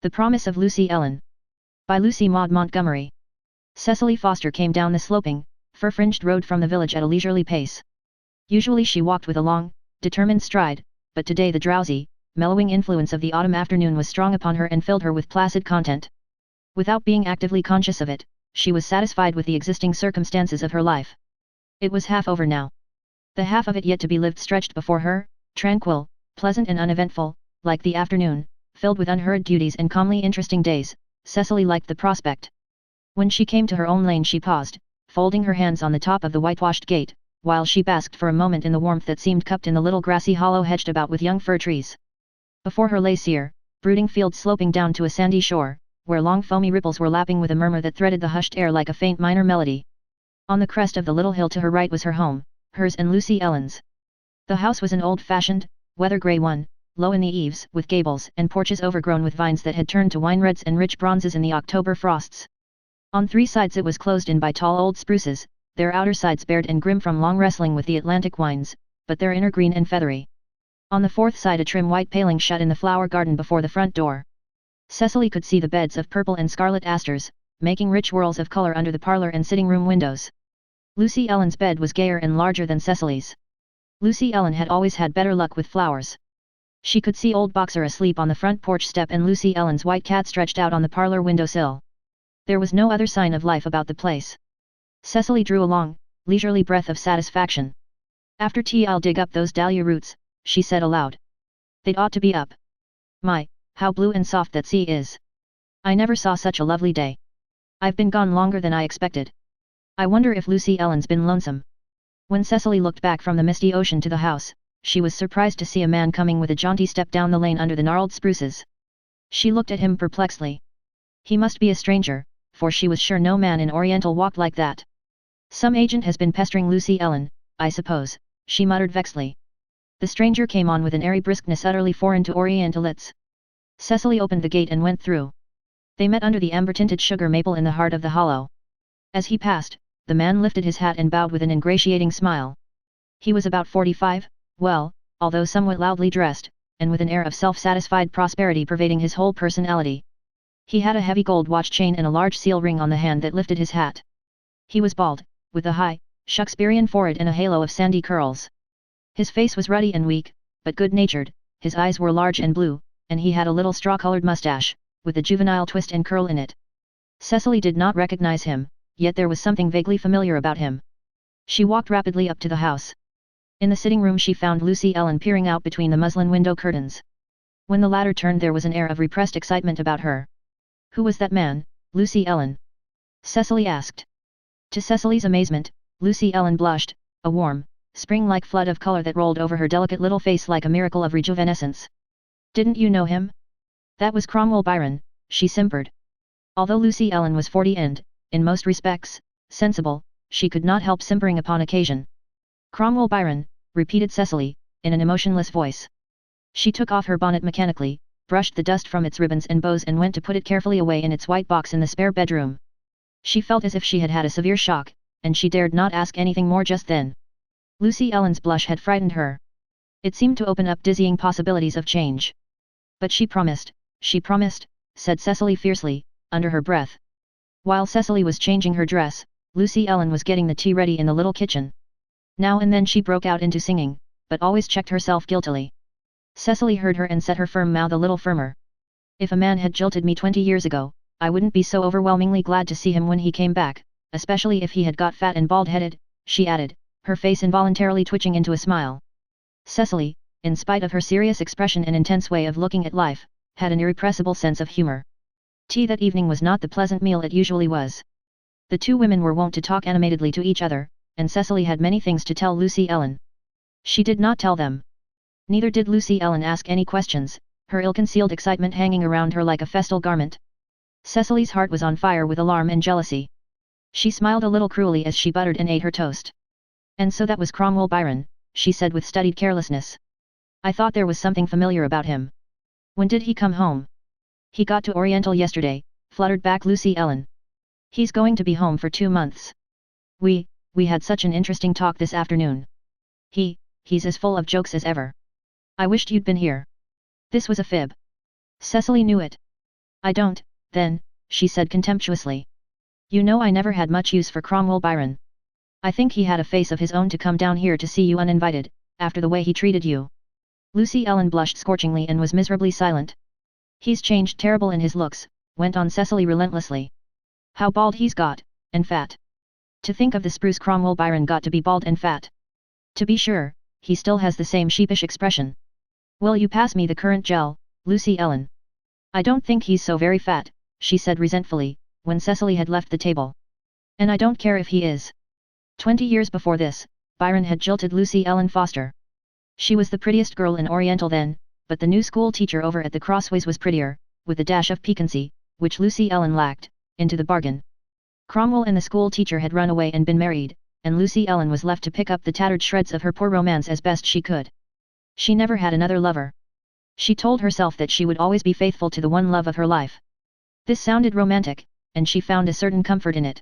The Promise of Lucy Ellen. By Lucy Maud Montgomery. Cecily Foster came down the sloping, fir-fringed road from the village at a leisurely pace. Usually she walked with a long, determined stride, but today the drowsy, mellowing influence of the autumn afternoon was strong upon her and filled her with placid content. Without being actively conscious of it, she was satisfied with the existing circumstances of her life. It was half over now. The half of it yet to be lived stretched before her, tranquil, pleasant and uneventful, like the afternoon, filled with unhurried duties and calmly interesting days. Cecily liked the prospect. When she came to her own lane she paused, folding her hands on the top of the whitewashed gate, while she basked for a moment in the warmth that seemed cupped in the little grassy hollow hedged about with young fir trees. Before her lay sere, brooding fields sloping down to a sandy shore, where long foamy ripples were lapping with a murmur that threaded the hushed air like a faint minor melody. On the crest of the little hill to her right was her home, hers and Lucy Ellen's. The house was an old-fashioned, weather-grey one, low in the eaves, with gables and porches overgrown with vines that had turned to wine reds and rich bronzes in the October frosts. On three sides it was closed in by tall old spruces, their outer sides bared and grim from long wrestling with the Atlantic winds, but their inner green and feathery. On the fourth side a trim white paling shut in the flower garden before the front door. Cecily could see the beds of purple and scarlet asters, making rich whirls of color under the parlor and sitting room windows. Lucy Ellen's bed was gayer and larger than Cecily's. Lucy Ellen had always had better luck with flowers. She could see old Boxer asleep on the front porch step and Lucy Ellen's white cat stretched out on the parlor windowsill. There was no other sign of life about the place. Cecily drew a long, leisurely breath of satisfaction. "After tea I'll dig up those dahlia roots," she said aloud. "They'd ought to be up. My, how blue and soft that sea is. I never saw such a lovely day. I've been gone longer than I expected. I wonder if Lucy Ellen's been lonesome." When Cecily looked back from the misty ocean to the house, she was surprised to see a man coming with a jaunty step down the lane under the gnarled spruces. She looked at him perplexedly. He must be a stranger, for she was sure no man in Oriental walked like that. "Some agent has been pestering Lucy Ellen, I suppose," she muttered vexedly. The stranger came on with an airy briskness utterly foreign to Orientalites. Cecily opened the gate and went through. They met under the amber-tinted sugar maple in the heart of the hollow. As he passed, the man lifted his hat and bowed with an ingratiating smile. He was about 45, well, although somewhat loudly dressed, and with an air of self-satisfied prosperity pervading his whole personality. He had a heavy gold watch chain and a large seal ring on the hand that lifted his hat. He was bald, with a high, Shakespearean forehead and a halo of sandy curls. His face was ruddy and weak, but good-natured, his eyes were large and blue, and he had a little straw-colored mustache, with a juvenile twist and curl in it. Cecily did not recognize him, yet there was something vaguely familiar about him. She walked rapidly up to the house. In the sitting room she found Lucy Ellen peering out between the muslin window curtains. When the latter turned there was an air of repressed excitement about her. "Who was that man, Lucy Ellen?" Cecily asked. To Cecily's amazement, Lucy Ellen blushed, a warm, spring-like flood of color that rolled over her delicate little face like a miracle of rejuvenescence. "Didn't you know him?" "That was Cromwell Byron," she simpered. Although Lucy Ellen was 40 and, in most respects, sensible, she could not help simpering upon occasion. "Cromwell Byron," repeated Cecily, in an emotionless voice. She took off her bonnet mechanically, brushed the dust from its ribbons and bows and went to put it carefully away in its white box in the spare bedroom. She felt as if she had had a severe shock, and she dared not ask anything more just then. Lucy Ellen's blush had frightened her. It seemed to open up dizzying possibilities of change. "But she promised," said Cecily fiercely, under her breath. While Cecily was changing her dress, Lucy Ellen was getting the tea ready in the little kitchen. Now and then she broke out into singing, but always checked herself guiltily. Cecily heard her and set her firm mouth a little firmer. "If a man had jilted me 20 years ago, I wouldn't be so overwhelmingly glad to see him when he came back, especially if he had got fat and bald-headed," she added, her face involuntarily twitching into a smile. Cecily, in spite of her serious expression and intense way of looking at life, had an irrepressible sense of humor. Tea that evening was not the pleasant meal it usually was. The two women were wont to talk animatedly to each other, and Cecily had many things to tell Lucy Ellen. She did not tell them. Neither did Lucy Ellen ask any questions, her ill-concealed excitement hanging around her like a festal garment. Cecily's heart was on fire with alarm and jealousy. She smiled a little cruelly as she buttered and ate her toast. "And so that was Cromwell Byron," she said with studied carelessness. "I thought there was something familiar about him. When did he come home?" "He got to Oriental yesterday," fluttered back Lucy Ellen. "He's going to be home for 2 months. We had such an interesting talk this afternoon. He's as full of jokes as ever. I wished you'd been here." This was a fib. Cecily knew it. I don't, then, she said contemptuously. You know I never had much use for Cromwell Byron. I think he had a face of his own to come down here to see you uninvited, after the way he treated you. Lucy Ellen blushed scorchingly and was miserably silent. He's changed terrible in his looks, went on Cecily relentlessly. How bald he's got, and fat. To think of the spruce Cromwell Byron got to be bald and fat. To be sure, he still has the same sheepish expression. Will you pass me the currant gel, Lucy Ellen? I don't think he's so very fat, she said resentfully, when Cecily had left the table. And I don't care if he is. 20 years before this, Byron had jilted Lucy Ellen Foster. She was the prettiest girl in Oriental then, but the new school teacher over at the Crossways was prettier, with a dash of piquancy, which Lucy Ellen lacked, into the bargain. Cromwell and the school teacher had run away and been married, and Lucy Ellen was left to pick up the tattered shreds of her poor romance as best she could. She never had another lover. She told herself that she would always be faithful to the one love of her life. This sounded romantic, and she found a certain comfort in it.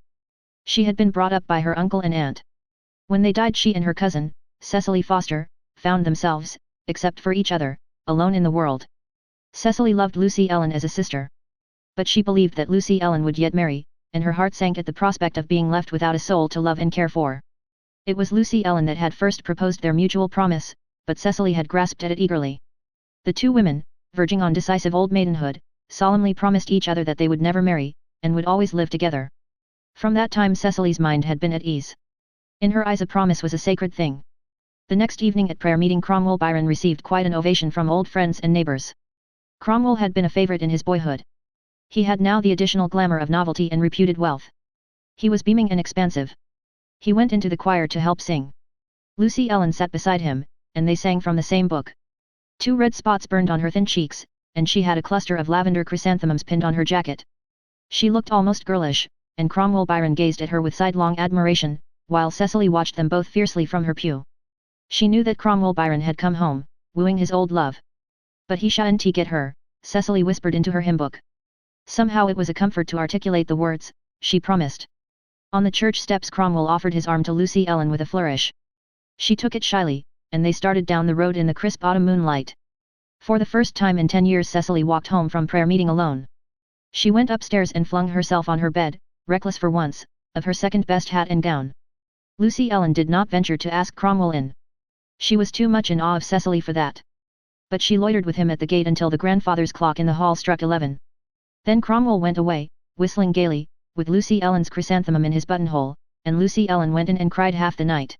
She had been brought up by her uncle and aunt. When they died she and her cousin, Cecily Foster, found themselves, except for each other, alone in the world. Cecily loved Lucy Ellen as a sister. But she believed that Lucy Ellen would yet marry, and her heart sank at the prospect of being left without a soul to love and care for. It was Lucy Ellen that had first proposed their mutual promise, but Cecily had grasped at it eagerly. The two women, verging on decisive old maidenhood, solemnly promised each other that they would never marry, and would always live together. From that time Cecily's mind had been at ease. In her eyes a promise was a sacred thing. The next evening at prayer meeting Cromwell Byron received quite an ovation from old friends and neighbours. Cromwell had been a favourite in his boyhood. He had now the additional glamour of novelty and reputed wealth. He was beaming and expansive. He went into the choir to help sing. Lucy Ellen sat beside him, and they sang from the same book. 2 red spots burned on her thin cheeks, and she had a cluster of lavender chrysanthemums pinned on her jacket. She looked almost girlish, and Cromwell Byron gazed at her with sidelong admiration, while Cecily watched them both fiercely from her pew. She knew that Cromwell Byron had come home, wooing his old love. But he shan't get her, Cecily whispered into her hymn book. Somehow it was a comfort to articulate the words, she promised. On the church steps Cromwell offered his arm to Lucy Ellen with a flourish. She took it shyly, and they started down the road in the crisp autumn moonlight. For the first time in 10 years Cecily walked home from prayer meeting alone. She went upstairs and flung herself on her bed, reckless for once, of her second-best hat and gown. Lucy Ellen did not venture to ask Cromwell in. She was too much in awe of Cecily for that. But she loitered with him at the gate until the grandfather's clock in the hall struck 11. Then Cromwell went away, whistling gaily, with Lucy Ellen's chrysanthemum in his buttonhole, and Lucy Ellen went in and cried half the night.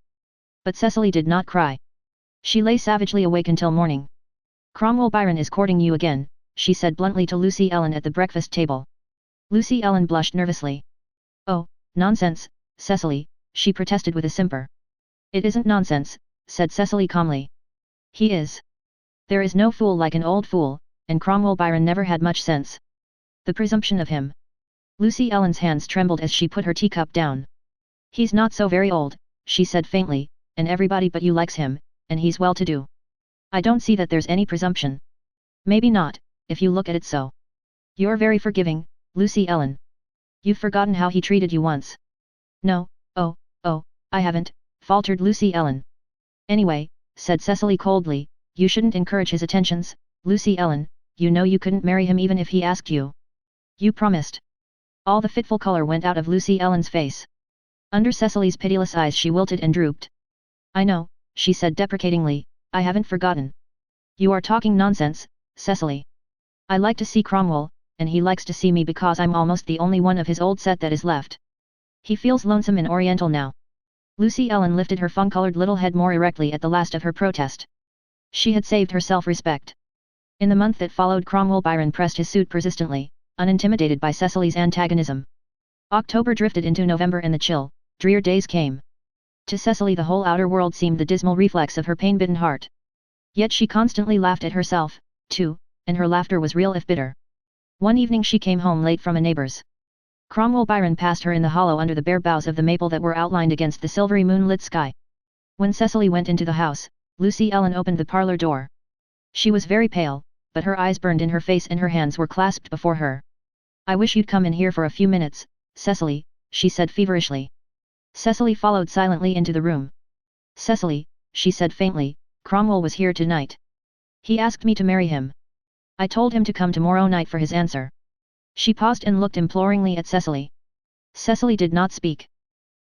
But Cecily did not cry. She lay savagely awake until morning. Cromwell Byron is courting you again, she said bluntly to Lucy Ellen at the breakfast table. Lucy Ellen blushed nervously. Oh, nonsense, Cecily, she protested with a simper. It isn't nonsense, said Cecily calmly. He is. There is no fool like an old fool, and Cromwell Byron never had much sense. The presumption of him. Lucy Ellen's hands trembled as she put her teacup down. He's not so very old, she said faintly, and everybody but you likes him, and he's well-to-do. I don't see that there's any presumption. Maybe not, if you look at it so. You're very forgiving, Lucy Ellen. You've forgotten how he treated you once. No, oh, I haven't, faltered Lucy Ellen. Anyway, said Cecily coldly, you shouldn't encourage his attentions, Lucy Ellen, you know you couldn't marry him even if he asked you. You promised. All the fitful color went out of Lucy Ellen's face. Under Cecily's pitiless eyes she wilted and drooped. I know, she said deprecatingly, I haven't forgotten. You are talking nonsense, Cecily. I like to see Cromwell, and he likes to see me because I'm almost the only one of his old set that is left. He feels lonesome in Oriental now. Lucy Ellen lifted her fawn-colored little head more erectly at the last of her protest. She had saved her self-respect. In the month that followed Cromwell Byron pressed his suit persistently, unintimidated by Cecily's antagonism. October drifted into November and the chill, drear days came. To Cecily the whole outer world seemed the dismal reflex of her pain-bitten heart. Yet she constantly laughed at herself, too, and her laughter was real if bitter. One evening she came home late from a neighbor's. Cromwell Byron passed her in the hollow under the bare boughs of the maple that were outlined against the silvery moonlit sky. When Cecily went into the house, Lucy Ellen opened the parlor door. She was very pale, but her eyes burned in her face and her hands were clasped before her. I wish you'd come in here for a few minutes, Cecily, she said feverishly. Cecily followed silently into the room. Cecily, she said faintly, Cromwell was here tonight. He asked me to marry him. I told him to come tomorrow night for his answer. She paused and looked imploringly at Cecily. Cecily did not speak.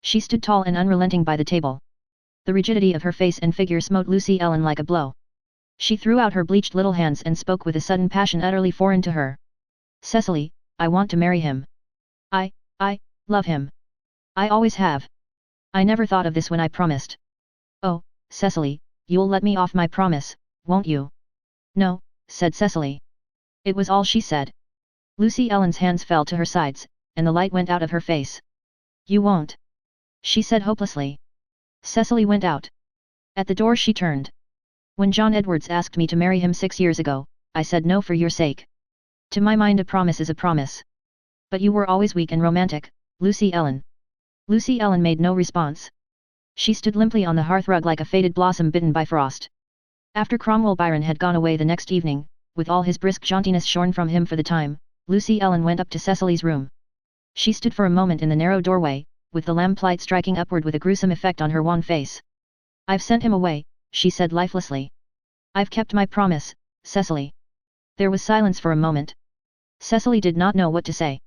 She stood tall and unrelenting by the table. The rigidity of her face and figure smote Lucy Ellen like a blow. She threw out her bleached little hands and spoke with a sudden passion utterly foreign to her. Cecily, I want to marry him. I love him. I always have. I never thought of this when I promised. Oh, Cecily, you'll let me off my promise, won't you? No, said Cecily. It was all she said. Lucy Ellen's hands fell to her sides, and the light went out of her face. You won't? She said hopelessly. Cecily went out. At the door she turned. When John Edwards asked me to marry him 6 years ago, I said no for your sake. To my mind a promise is a promise. But you were always weak and romantic, Lucy Ellen. Lucy Ellen made no response. She stood limply on the hearthrug like a faded blossom bitten by frost. After Cromwell Byron had gone away the next evening, with all his brisk jauntiness shorn from him for the time, Lucy Ellen went up to Cecily's room. She stood for a moment in the narrow doorway, with the lamplight striking upward with a gruesome effect on her wan face. I've sent him away, she said lifelessly. I've kept my promise, Cecily. There was silence for a moment. Cecily did not know what to say.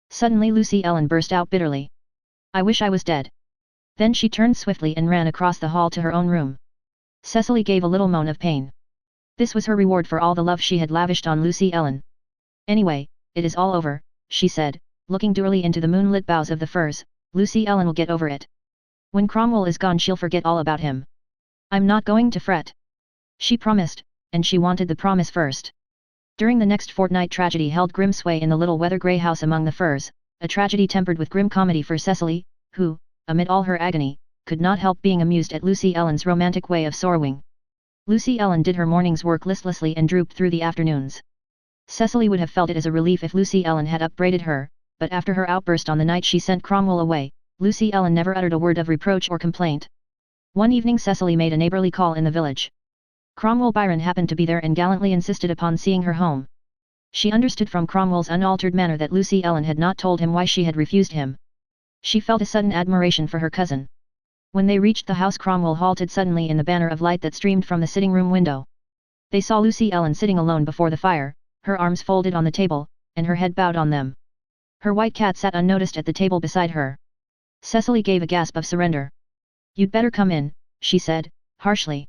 Suddenly Lucy Ellen burst out bitterly. I wish I was dead. Then she turned swiftly and ran across the hall to her own room. Cecily gave a little moan of pain. This was her reward for all the love she had lavished on Lucy Ellen. Anyway, it is all over, she said, looking dourly into the moonlit boughs of the firs. Lucy Ellen will get over it. When Cromwell is gone she'll forget all about him. I'm not going to fret. She promised, and she wanted the promise first. During the next fortnight tragedy held grim sway in the little weather-grey house among the firs, a tragedy tempered with grim comedy for Cecily, who, amid all her agony, could not help being amused at Lucy Ellen's romantic way of sorrowing. Lucy Ellen did her morning's work listlessly and drooped through the afternoons. Cecily would have felt it as a relief if Lucy Ellen had upbraided her, but after her outburst on the night she sent Cromwell away, Lucy Ellen never uttered a word of reproach or complaint. One evening Cecily made a neighborly call in the village. Cromwell Byron happened to be there and gallantly insisted upon seeing her home. She understood from Cromwell's unaltered manner that Lucy Ellen had not told him why she had refused him. She felt a sudden admiration for her cousin. When they reached the house Cromwell halted suddenly in the banner of light that streamed from the sitting-room window. They saw Lucy Ellen sitting alone before the fire, her arms folded on the table, and her head bowed on them. Her white cat sat unnoticed at the table beside her. Cecily gave a gasp of surrender. You'd better come in, she said, harshly.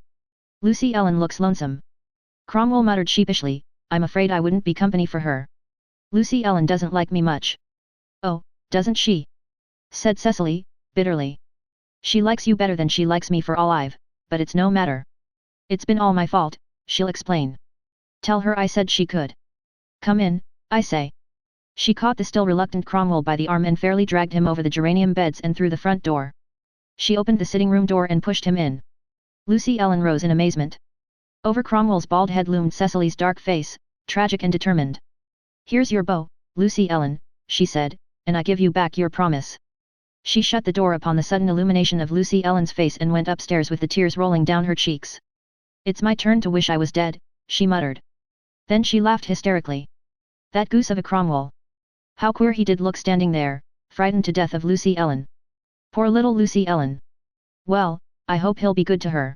Lucy Ellen looks lonesome. Cromwell muttered sheepishly, I'm afraid I wouldn't be company for her. Lucy Ellen doesn't like me much. Oh, doesn't she? Said Cecily, bitterly. She likes you better than she likes me for all I've, but it's no matter. It's been all my fault, she'll explain. Tell her I said she could. Come in, I say. She caught the still reluctant Cromwell by the arm and fairly dragged him over the geranium beds and through the front door. She opened the sitting-room door and pushed him in. Lucy Ellen rose in amazement. Over Cromwell's bald head loomed Cecily's dark face, tragic and determined. Here's your bow, Lucy Ellen, she said, and I give you back your promise. She shut the door upon the sudden illumination of Lucy Ellen's face and went upstairs with the tears rolling down her cheeks. It's my turn to wish I was dead, she muttered. Then she laughed hysterically. That goose of a Cromwell. How queer he did look standing there, frightened to death of Lucy Ellen. Poor little Lucy Ellen. Well, I hope he'll be good to her.